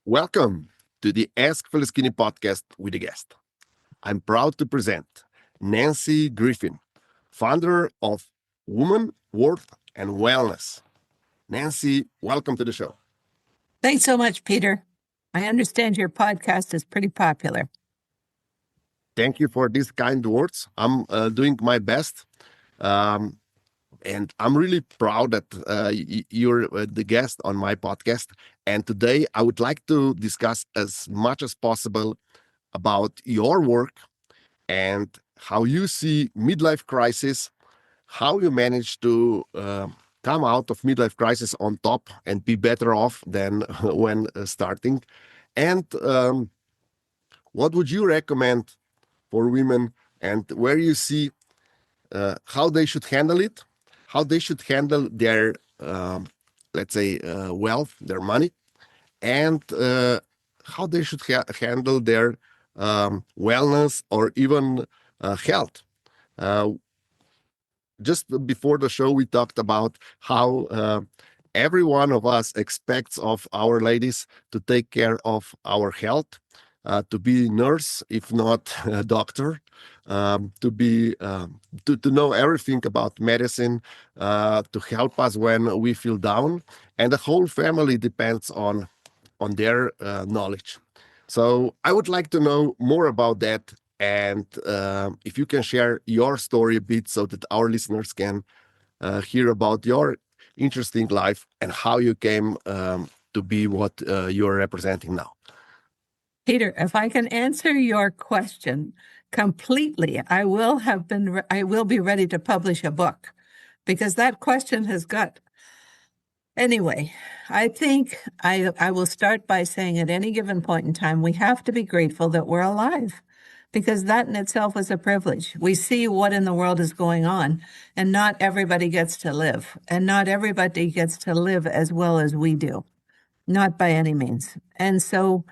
Welcome to the Ask Phil Skinny podcast with a guest. I'm proud to present Nancy Griffin, founder of Woman, Worth, and Wellness. Nancy, welcome to the show. Thanks so much, Peter. I understand your podcast is pretty popular. Thank you for these kind words. I'm doing my best. Um, and I'm really proud that you're the guest on my podcast. And today I would like to discuss as much as possible about your work and how you see midlife crisis, how you manage to come out of midlife crisis on top and be better off than when starting, and what would you recommend for women, and where you see how they should handle it, how they should handle their, let's say, wealth, their money, and how they should handle their wellness or even health. Uh, just before the show, we talked about how every one of us expects of our ladies to take care of our health, to be nurse, if not a doctor, to be to know everything about medicine, to help us when we feel down, and the whole family depends on their knowledge. So I would like to know more about that, and if you can share your story a bit so that our listeners can hear about your interesting life and how you came to be what you're representing now. Peter, if I can answer your question completely, I will be ready to publish a book because that question has got. Anyway, I think I will start by saying at any given point in time, we have to be grateful that we're alive because that in itself is a privilege. We see what in the world is going on, and not everybody gets to live, and not everybody gets to live as well as we do, not by any means. And so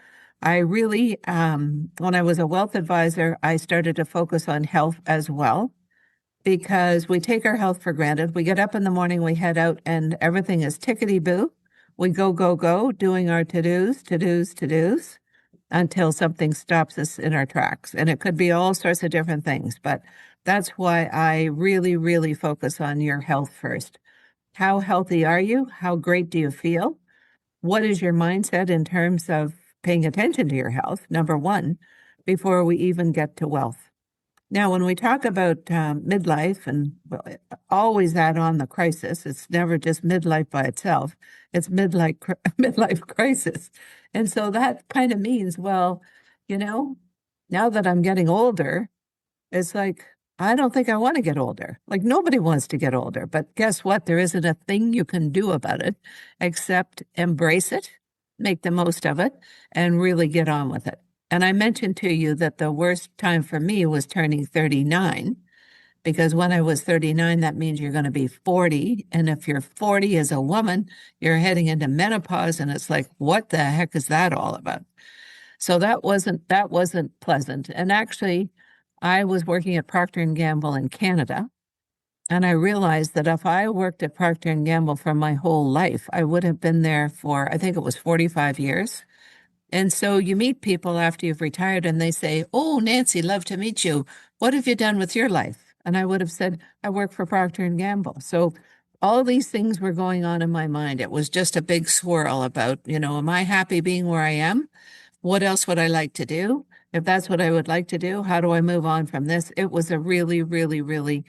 I really, when I was a wealth advisor, I started to focus on health as well because we take our health for granted. We get up in the morning, we head out, and everything is tickety-boo. We go, go, go, doing our to-dos, until something stops us in our tracks. And it could be all sorts of different things, but that's why I really, really focus on your health first. How healthy are you? How great do you feel? What is your mindset in terms of paying attention to your health, number one, before we even get to wealth? Now, when we talk about midlife, and always add on the crisis, it's never just midlife by itself, it's midlife crisis. And so that kind of means, well, now that I'm getting older, it's like, I don't think I want to get older. Like nobody wants to get older, but guess what? There isn't a thing you can do about it except embrace it, make the most of it, and really get on with it. And I mentioned to you that the worst time for me was turning 39, because when I was 39, that means you're going to be 40. And if you're 40 as a woman, you're heading into menopause. And it's like, what the heck is that all about? So that wasn't pleasant. And actually, I was working at Procter & Gamble in Canada. And I realized that if I worked at Procter & Gamble for my whole life, I would have been there for, I think it was 45 years. And so you meet people after you've retired and they say, "Oh, Nancy, love to meet you. What have you done with your life?" And I would have said, "I work for Procter & Gamble." So all these things were going on in my mind. It was just a big swirl about, am I happy being where I am? What else would I like to do? If that's what I would like to do, how do I move on from this? It was a really, really, really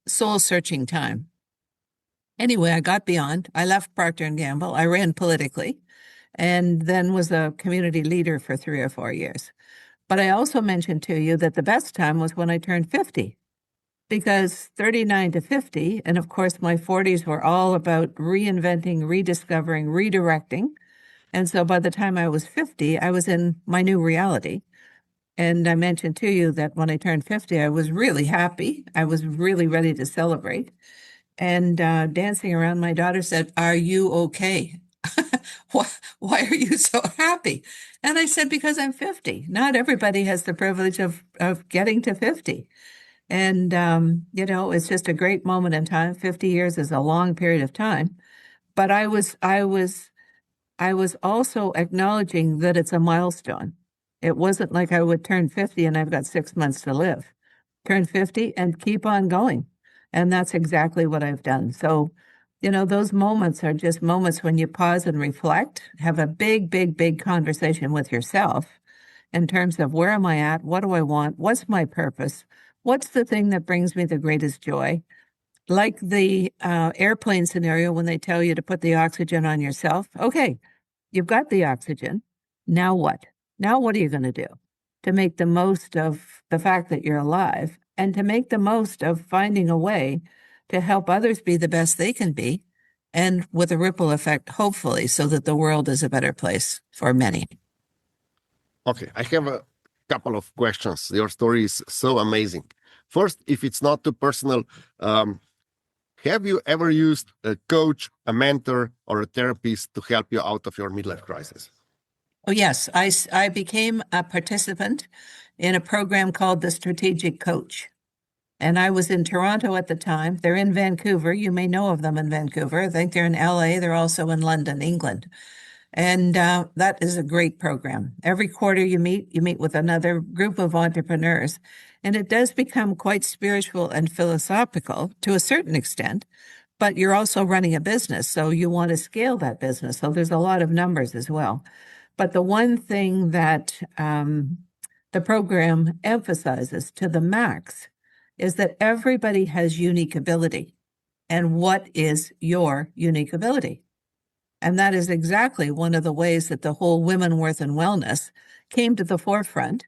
soul-searching time. Anyway, I got beyond. I left Procter & Gamble. I ran politically and then was a community leader for 3 or 4 years. But I also mentioned to you that the best time was when I turned 50, because 39 to 50, and of course my 40s were all about reinventing, rediscovering, redirecting. And so by the time I was 50, I was in my new reality. And I mentioned to you that when I turned 50, I was really happy. I was really ready to celebrate. And dancing around, my daughter said, "Are you okay? Why are you so happy?" And I said, "Because I'm 50. Not everybody has the privilege of getting to 50. And, it's just a great moment in time. 50 years is a long period of time. But I was I was also acknowledging that it's a milestone. It wasn't like I would turn 50 and I've got 6 months to live. Turn 50 and keep on going. And that's exactly what I've done. So, those moments are just moments when you pause and reflect, have a big, big, big conversation with yourself in terms of where am I at? What do I want? What's my purpose? What's the thing that brings me the greatest joy? Like the airplane scenario when they tell you to put the oxygen on yourself. Okay, you've got the oxygen. Now what? Now what are you going to do to make the most of the fact that you're alive and to make the most of finding a way to help others be the best they can be and with a ripple effect, hopefully, so that the world is a better place for many. Okay, I have a couple of questions. Your story is so amazing. First, if it's not too personal, have you ever used a coach, a mentor, or a therapist to help you out of your midlife crisis? Oh, yes. I became a participant in a program called the Strategic Coach. And I was in Toronto at the time. They're in Vancouver. You may know of them in Vancouver. I think they're in LA. They're also in London, England. And that is a great program. Every quarter you meet with another group of entrepreneurs. And it does become quite spiritual and philosophical to a certain extent, but you're also running a business. So you want to scale that business. So there's a lot of numbers as well. But the one thing that the program emphasizes to the max is that everybody has unique ability. And what is your unique ability? And that is exactly one of the ways that the whole women worth and wellness came to the forefront.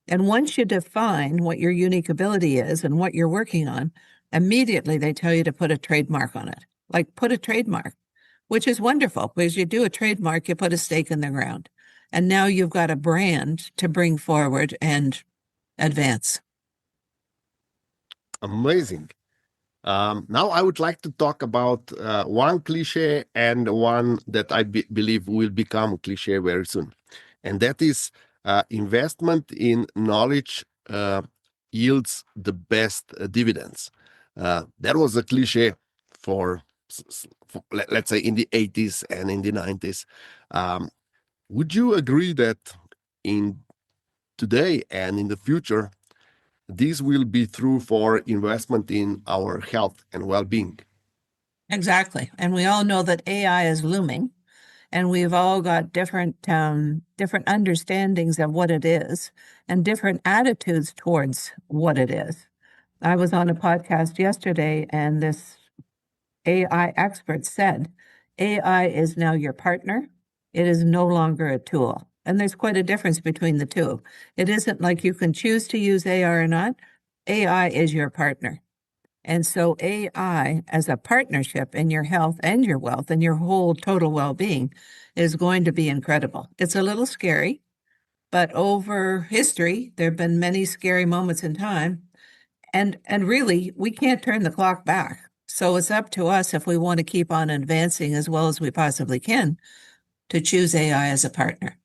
And once you define what your unique ability is and what you're working on, immediately they tell you to put a trademark on it. Like put a trademark, which is wonderful because you do a trademark, you put a stake in the ground. And now you've got a brand to bring forward and advance. Amazing. Now, I would like to talk about one cliche and one that I believe will become cliche very soon. And that is investment in knowledge yields the best dividends. That was a cliche for, let's say, in the 80s and in the 90s. Um, would you agree that in today and in the future, this will be true for investment in our health and well-being? Exactly. And we all know that AI is looming, and we've all got different understandings of what it is and different attitudes towards what it is. I was on a podcast yesterday, and this AI expert said AI is now your partner. It is no longer a tool. And there's quite a difference between the two. It isn't like you can choose to use AI or not. AI is your partner. And so AI as a partnership in your health and your wealth and your whole total well-being is going to be incredible. It's a little scary, but over history, there have been many scary moments in time. And really, we can't turn the clock back. So it's up to us if we want to keep on advancing as well as we possibly can to choose AI as a partner.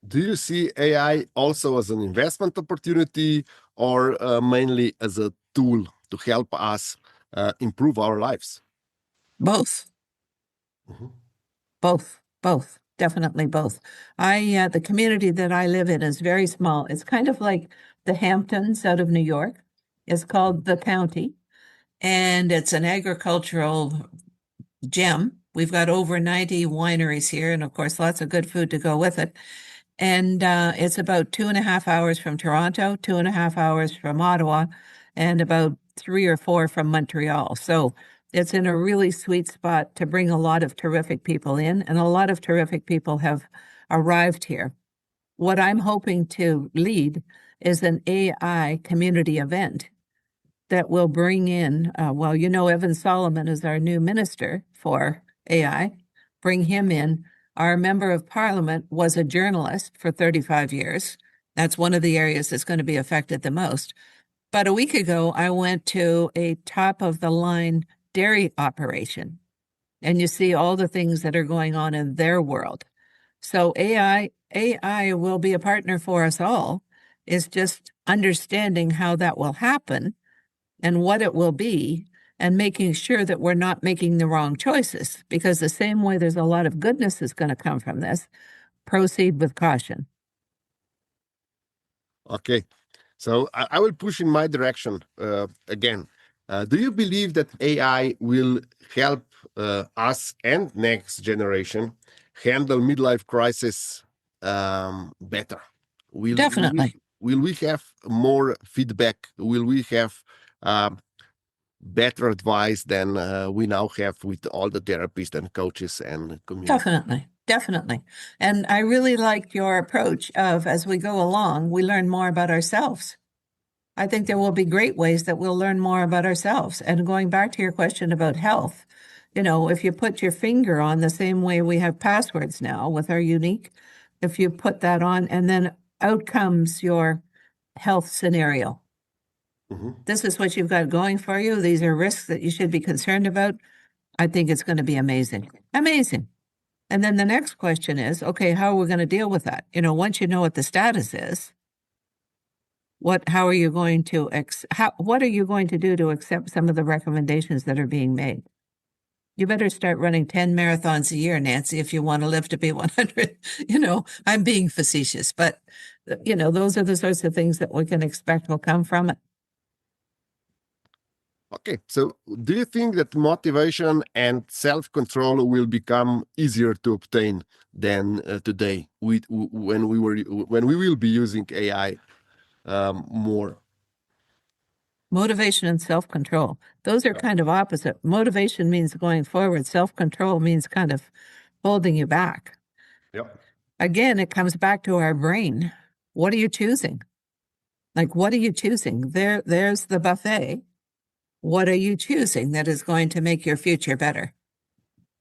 Do you see AI also as an investment opportunity or mainly as a tool to help us improve our lives? Both, Mhm. both, definitely both. The community that I live in is very small. It's kind of like the Hamptons out of New York. It's called the County, and it's an agricultural gem. We've got over 90 wineries here, and of course, lots of good food to go with it. And it's about 2.5 hours from Toronto, 2.5 hours from Ottawa, and about 3 or 4 from Montreal. So it's in a really sweet spot to bring a lot of terrific people in, and a lot of terrific people have arrived here. What I'm hoping to lead is an AI community event that will bring in, Evan Solomon is our new minister for AI, bring him in. Our member of parliament was a journalist for 35 years. That's one of the areas that's going to be affected the most. But a week ago, I went to a top of the line dairy operation, and you see all the things that are going on in their world. So AI will be a partner for us all. Is just understanding how that will happen and what it will be and making sure that we're not making the wrong choices. Because the same way there's a lot of goodness that's going to come from this, proceed with caution. Okay. So I will push in my direction again. Do you believe that AI will help us and next generation handle midlife crisis better? Will, will we Definitely. will we have more feedback? Will we have um, better advice than we now have with all the therapists and coaches and community? Definitely. Definitely. And I really like your approach of as we go along, we learn more about ourselves. I think there will be great ways that we'll learn more about ourselves. And going back to your question about health, if you put your finger on the same way we have passwords now with our unique, if you put that on and then out comes your health scenario. Mhm. This is what you've got going for you. These are risks that you should be concerned about. I think it's going to be amazing. Amazing. And then the next question is, okay, how are we going to deal with that? Once you know what the status is, how are you going to what are you going to do to accept some of the recommendations that are being made? You better start running 10 marathons a year, Nancy, if you want to live to be 100. I'm being facetious, but those are the sorts of things that we can expect will come from it. Okay, so do you think that motivation and self-control will become easier to obtain than today when we will be using AI more? Motivation and self-control. Those are kind of opposite. Motivation means going forward. Self-control means kind of holding you back. Yep. Again, it comes back to our brain. What are you choosing? Like, what are you choosing? There's the buffet. What are you choosing that is going to make your future better?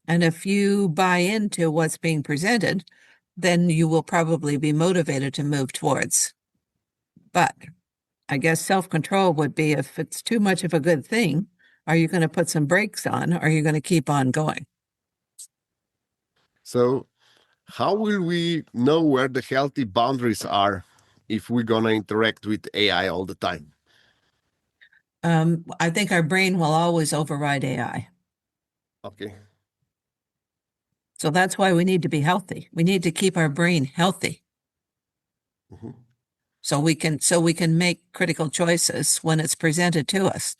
And if you buy into what's being presented, then you will probably be motivated to move towards. But I guess self-control would be if it's too much of a good thing, are you going to put some brakes on? Or are you going to keep on going? So how will we know where the healthy boundaries are if we're gonna interact with AI all the time? I think our brain will always override AI. Okay. So that's why we need to be healthy. We need to keep our brain healthy Mhm. so we can make critical choices when it's presented to us.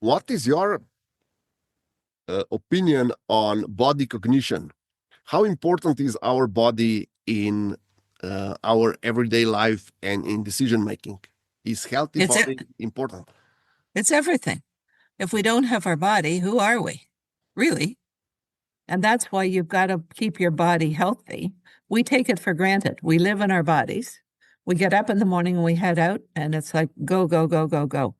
What is your opinion on body cognition? How important is our body in our everyday life and in decision making? Is healthy It's body important? it's everything. If we don't have our body, who are we? Really? And that's why you've got to keep your body healthy. We take it for granted. We live in our bodies. We get up in the morning and we head out, and it's like go, go, go, go, go.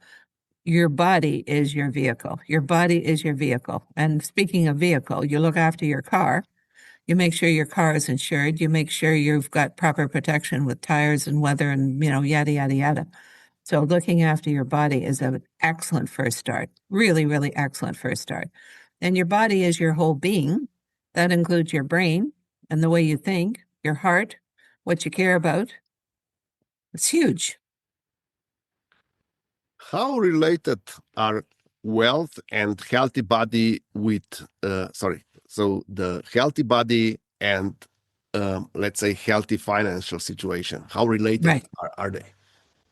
Your body is your vehicle. Your body is your vehicle. And speaking of vehicle, you look after your car. You make sure your car is insured. You make sure you've got proper protection with tires and weather and, yada, yada, yada. So looking after your body is an excellent first start. Really, really excellent first start. And your body is your whole being. That includes your brain and the way you think, your heart, what you care about. It's huge. How related are wealth and healthy body with, so the healthy body and let's say healthy financial situation? How related Right. are they?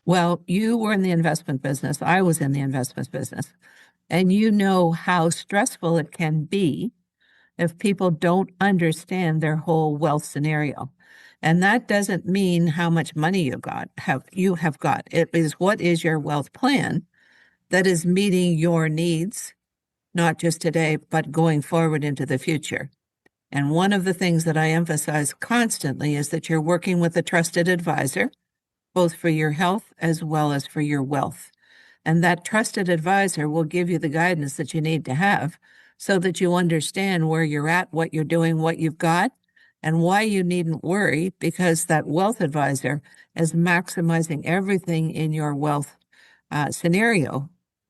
Well, you were in the investment business. I was in the investment business. And you know how stressful it can be if people don't understand their whole wealth scenario. And that doesn't mean how much money you have got. It is what is your wealth plan that is meeting your needs, not just today, but going forward into the future. And one of the things that I emphasize constantly is that you're working with a trusted advisor, both for your health as well as for your wealth. And that trusted advisor will give you the guidance that you need to have so that you understand where you're at, what you're doing, what you've got, and why you needn't worry, because that wealth advisor is maximizing everything in your wealth scenario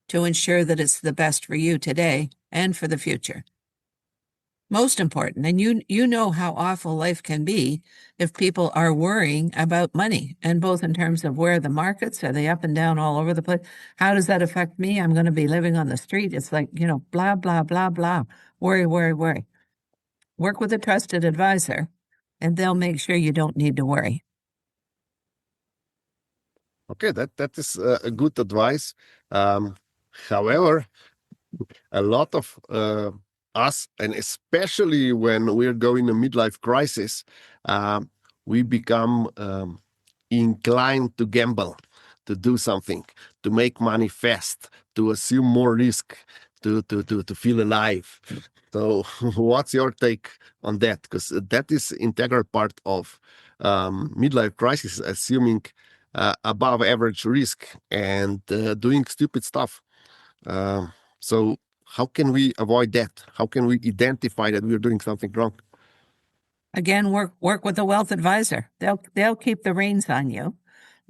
to ensure that it's the best for you today and for the future. Most important. And you know how awful life can be if people are worrying about money, and both in terms of where the markets are, they up and down all over the place. How does that affect me? I'm going to be living on the street. It's like, blah, blah, blah, blah. Worry, worry, worry. Work with a trusted advisor, and they'll make sure you don't need to worry. Okay, that is a good advice. Um, However, a lot of us, and especially when we're going a midlife crisis, um, we become inclined to gamble, to do something, to make money fast, to assume more risk, to feel alive. So, what's your take on that? Because that is integral part of midlife crisis, assuming above average risk and doing stupid stuff. So how can we avoid that? How can we identify that we're doing something wrong? Again, work with a wealth advisor. They'll keep the reins on you.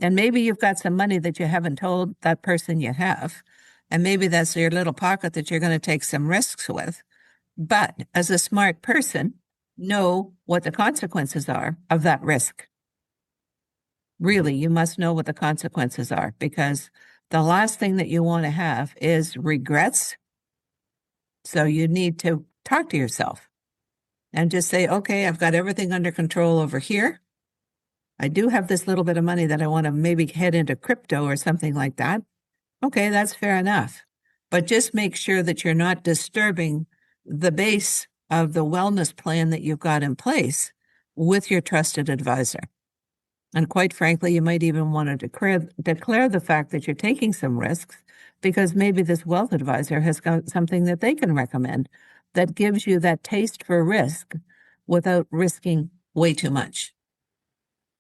And maybe you've got some money that you haven't told that person you have. And maybe that's your little pocket that you're going to take some risks with. But as a smart person, know what the consequences are of that risk. Really, you must know what the consequences are, because the last thing that you want to have is regrets. So you need to talk to yourself and just say, okay, I've got everything under control over here. I do have this little bit of money that I want to maybe head into crypto or something like that. Okay, that's fair enough. But just make sure that you're not disturbing the base of the wellness plan that you've got in place with your trusted advisor. And quite frankly, you might even want to declare the fact that you're taking some risks, because maybe this wealth advisor has got something that they can recommend that gives you that taste for risk without risking way too much.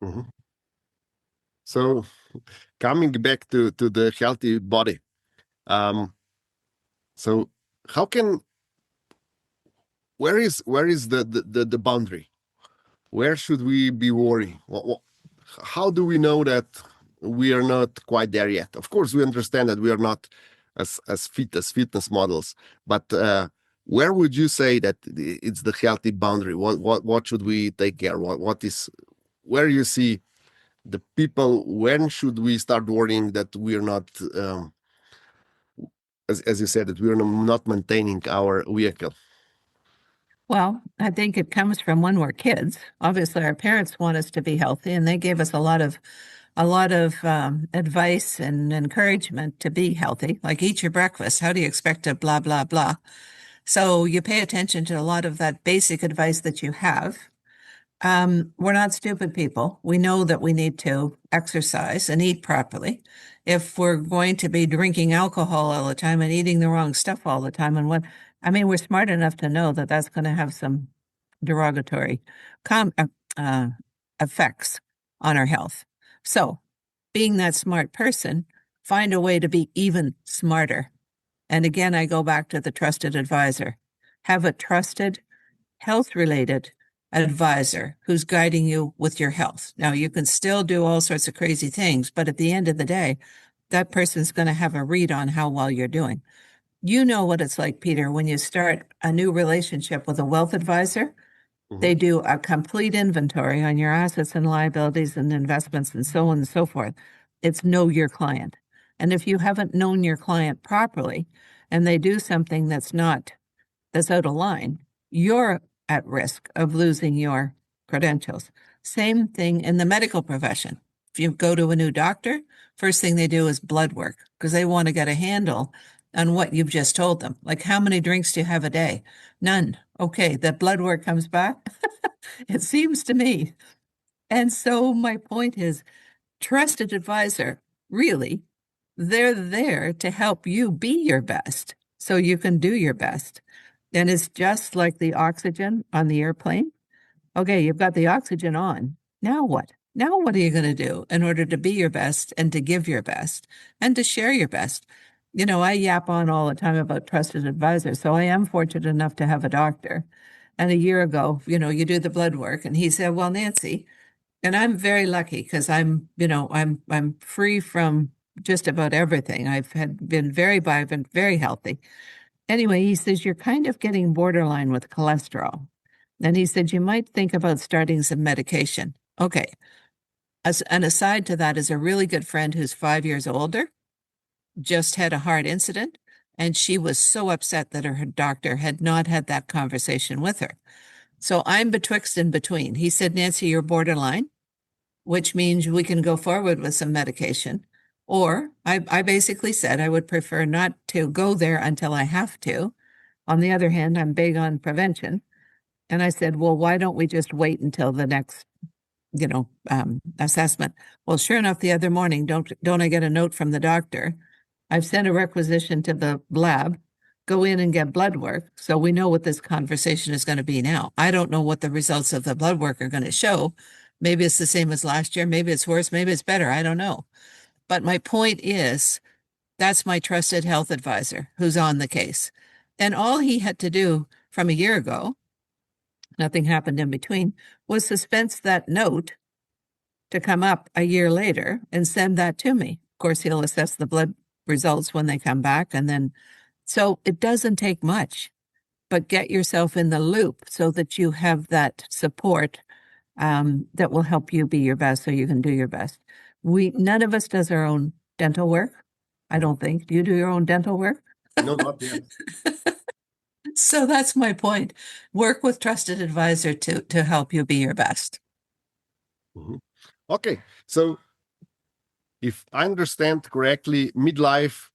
Mhm. So coming back to the healthy body, um, so how can where is the boundary? Where should we be worrying? How do we know that we are not quite there yet? Of course, we understand that we are not as fit as fitness models, but where would you say that it's the healthy boundary? What should we take care? What is where you see the people? When should we start worrying that we are not, as you said, that we are not maintaining our vehicle? Well, I think it comes from when we're kids. Obviously, our parents want us to be healthy, and they gave us a lot of advice and encouragement to be healthy. Like, eat your breakfast. How do you expect to blah blah blah? So you pay attention to a lot of that basic advice that you have. We're not stupid people. We know that we need to exercise and eat properly. If we're going to be drinking alcohol all the time and eating the wrong stuff all the time, I mean, we're smart enough to know that that's going to have some derogatory com uh, effects on our health. So, being that smart person, find a way to be even smarter. And again, I go back to the trusted advisor. Have a trusted health related advisor who's guiding you with your health. Now, you can still do all sorts of crazy things, but at the end of the day, that person's going to have a read on how well you're doing. You know what it's like, Peter, when you start a new relationship with a wealth advisor. Mhm. They do a complete inventory on your assets and liabilities and investments and so on and so forth. It's know your client. And if you haven't known your client properly and they do something that's out of line, you're at risk of losing your credentials. Same thing in the medical profession. If you go to a new doctor, first thing they do is blood work, because they want to get a handle on what you've just told them. Like, how many drinks do you have a day? None. Okay, that blood work comes back. It seems to me. And so my point is, trusted advisor, really, they're there to help you be your best so you can do your best. And it's just like the oxygen on the airplane. Okay, you've got the oxygen on. Now what? Now what are you going to do in order to be your best and to give your best and to share your best? I yap on all the time about trusted advisors. So I am fortunate enough to have a doctor. And a year ago, you do the blood work, and he said, "Well, Nancy," and I'm very lucky because I'm free from just about everything. I've been very healthy. Anyway, he says, you're kind of getting borderline with cholesterol. And he said, you might think about starting some medication. Okay. As an aside to that is a really good friend who's 5 years older, just had a heart incident, and she was so upset that her doctor had not had that conversation with her. So I'm betwixt and between. He said, Nancy, you're borderline, which means we can go forward with some medication. Or I basically said I would prefer not to go there until I have to. On the other hand, I'm big on prevention. And I said, well, why don't we just wait until the next, assessment? Well, sure enough, the other morning, don't I get a note from the doctor? I've sent a requisition to the lab, go in and get blood work. So we know what this conversation is going to be now. I don't know what the results of the blood work are going to show. Maybe it's the same as last year. Maybe it's worse. Maybe it's better. I don't know. But my point is, that's my trusted health advisor who's on the case. And all he had to do from a year ago, nothing happened in between, was suspense that note to come up a year later and send that to me. Of course, he'll assess the blood results when they come back. And then, so it doesn't take much, but get yourself in the loop so that you have that support that will help you be your best so you can do your best. None of us does our own dental work. I don't think. Do you do your own dental work? No, not yet. So that's my point. Work with trusted advisor to help you be your best. Mhm. Okay, so if I understand correctly, midlife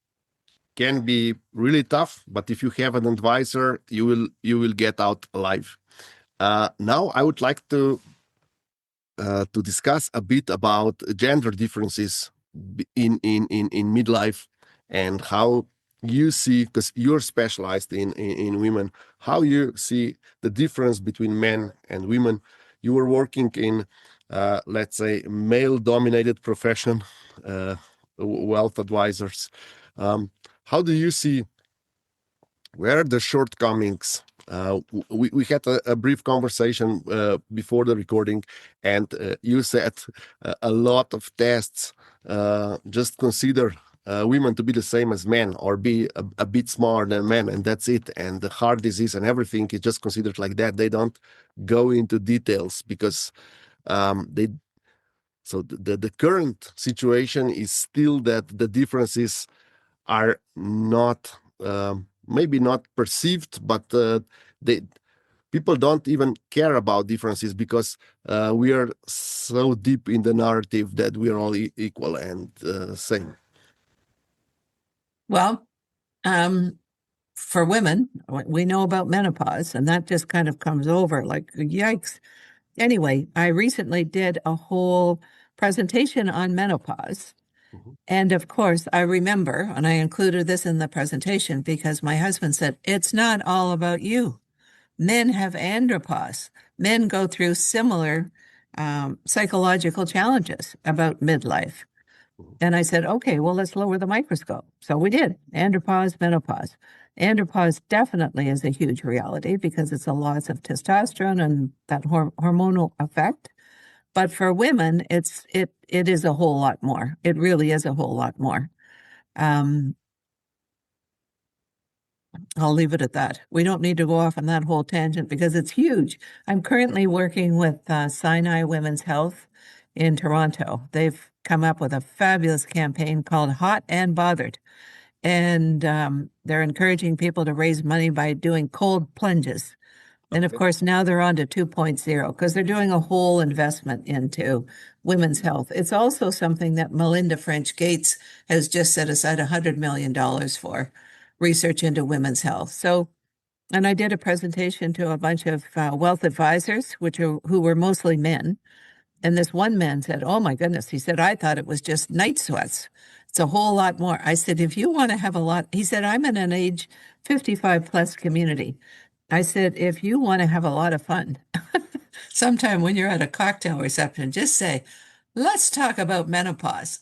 can be really tough, but if you have an advisor, you will get out alive. Now, I would like to discuss a bit about gender differences in midlife and how you see, because you're specialized in women, how you see the difference between men and women. You were working in, let's say, male-dominated profession, uh, wealth advisors. How do you see where are the shortcomings? We had a brief conversation before the recording, and you said a lot of tests just consider women to be the same as men or be a bit smaller than men, and that's it. And the heart disease and everything is just considered like that. They don't go into details because they. So the current situation is still that the differences are not maybe not perceived, but they people don't even care about differences because we are so deep in the narrative that we are all equal and same. Well, for women, we know about menopause, and that just kind of comes over like, yikes. Anyway, I recently did a whole presentation on menopause. Mhm. And of course, I remember, and I included this in the presentation because my husband said, it's not all about you. Men have andropause. Men go through similar psychological challenges about midlife. And I said, okay, well, let's lower the microscope. So we did andropause, menopause. Andropause definitely is a huge reality because it's a loss of testosterone and that hormonal effect. But for women, it is a whole lot more. It really is a whole lot more. Um, I'll leave it at that. We don't need to go off on that whole tangent because it's huge. I'm currently working with Sinai Women's Health in Toronto. They've come up with a fabulous campaign called Hot and Bothered. And they're encouraging people to raise money by doing cold plunges. And of Okay. course, now they're on to 2.0 because they're doing a whole investment into women's health. It's also something that Melinda French Gates has just set aside $100 million for research into women's health. So, and I did a presentation to a bunch of wealth advisors, who were mostly men. And this one man said, oh my goodness, he said, I thought it was just night sweats. It's a whole lot more. I said, if you want to have a lot, he said, I'm in an age 55 plus community. I said, if you want to have a lot of fun, sometime when you're at a cocktail reception, just say, let's talk about menopause.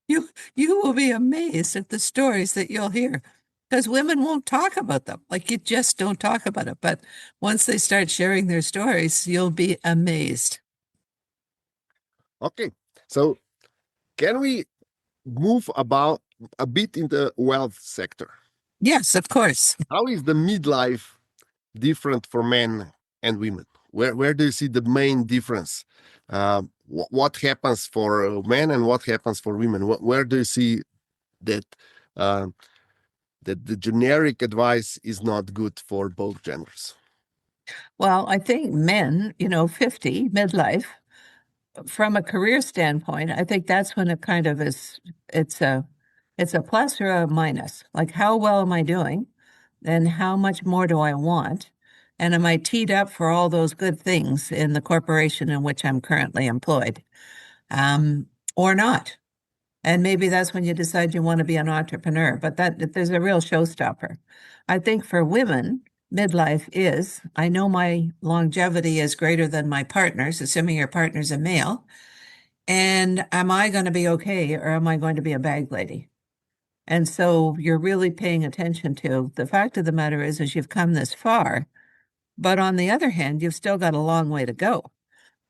You will be amazed at the stories that you'll hear because women won't talk about them. Like you just don't talk about it. But once they start sharing their stories, you'll be amazed. Okay, so can we move about a bit in the wealth sector? Yes, of course. How is the midlife different for men and women? Where do you see the main difference? What happens for men and what happens for women? Where do you see that uh, that the generic advice is not good for both genders? Well, I think men, 50, midlife, from a career standpoint, I think that's when it kind of is, it's a it's a plus or a minus. Like how well am I doing? And how much more do I want? And am I teed up for all those good things in the corporation in which I'm currently employed? Um, or not? And maybe that's when you decide you want to be an entrepreneur, but that there's a real showstopper. I think for women, midlife is, I know my longevity is greater than my partner's, assuming your partner's a male. And am I going to be okay or am I going to be a bag lady? And so you're really paying attention to the fact of the matter is you've come this far, but on the other hand, you've still got a long way to go.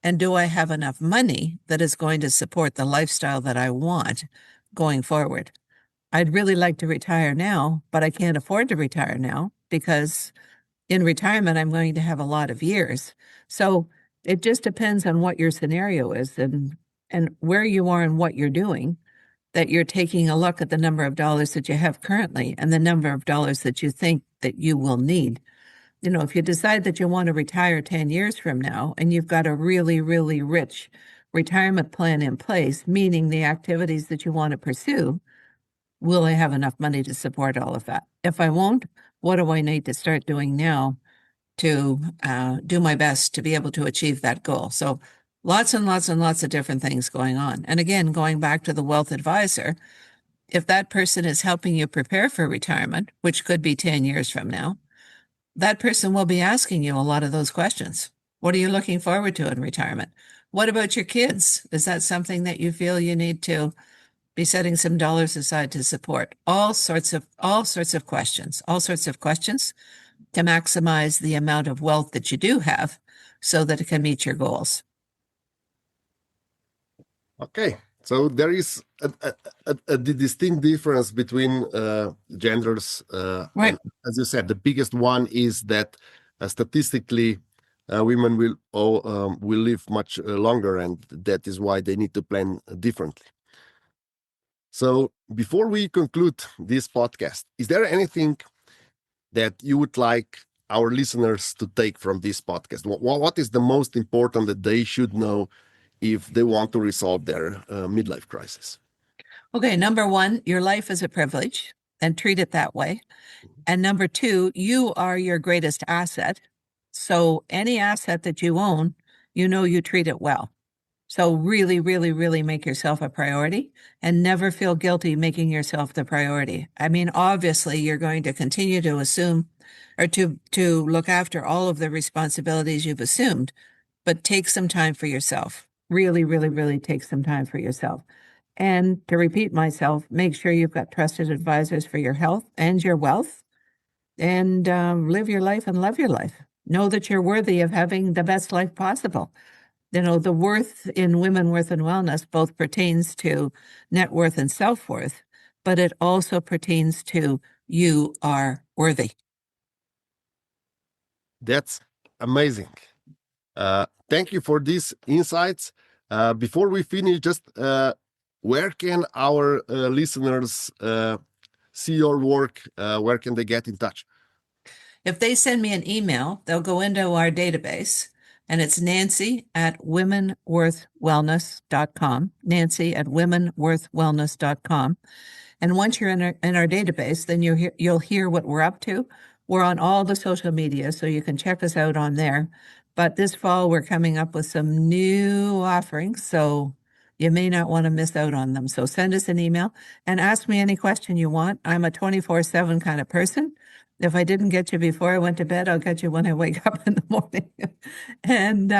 And do I have enough money that is going to support the lifestyle that I want going forward? I'd really like to retire now, but I can't afford to retire now because in retirement, I'm going to have a lot of years. So it just depends on what your scenario is and where you are and what you're doing, that you're taking a look at the number of dollars that you have currently and the number of dollars that you think that you will need. If you decide that you want to retire 10 years from now and you've got a really, really rich retirement plan in place, meaning the activities that you want to pursue, will I have enough money to support all of that? If I won't, what do I need to start doing now to do my best to be able to achieve that goal? So lots and lots and lots of different things going on. And again, going back to the wealth advisor, if that person is helping you prepare for retirement, which could be 10 years from now, that person will be asking you a lot of those questions. What are you looking forward to in retirement? What about your kids? Is that something that you feel you need to be setting some dollars aside to support? All sorts of questions to maximize the amount of wealth that you do have so that it can meet your goals. Okay, so there is a distinct difference between genders, Right. and as you said, the biggest one is that statistically, women will live much longer, and that is why they need to plan differently. So, before we conclude this podcast, is there anything that you would like our listeners to take from this podcast? What is the most important that they should know if they want to resolve their midlife crisis? Okay, number one, your life is a privilege and treat it that way. And number two, you are your greatest asset. So any asset that you own, you treat it well. So really, really, really make yourself a priority and never feel guilty making yourself the priority. I mean, obviously, you're going to continue to assume or to look after all of the responsibilities you've assumed, but take some time for yourself. Really, really, really take some time for yourself. And to repeat myself, make sure you've got trusted advisors for your health and your wealth and live your life and love your life. Know that you're worthy of having the best life possible. The worth in women, worth and wellness both pertains to net worth and self worth, but it also pertains to you are worthy. That's amazing. Thank you for these insights. Before we finish, just where can our listeners see your work? Where can they get in touch? If they send me an email, they'll go into our database and it's Nancy at womenworthwellness.com. Nancy at womenworthwellness.com. And once you're in our database, then you'll hear what we're up to. We're on all the social media, so you can check us out on there. But this fall, we're coming up with some new offerings, so you may not want to miss out on them. So send us an email and ask me any question you want. I'm a 24/7 kind of person. If I didn't get you before I went to bed, I'll get you when I wake up in the morning. And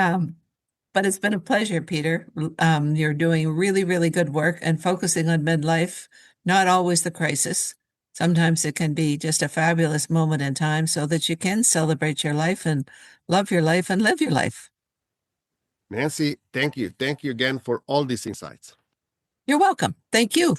but it's been a pleasure, Peter. You're doing really, really good work and focusing on midlife, not always the crisis. Sometimes it can be just a fabulous moment in time so that you can celebrate your life and love your life and live your life. Nancy, thank you. Thank you again for all these insights. You're welcome. Thank you.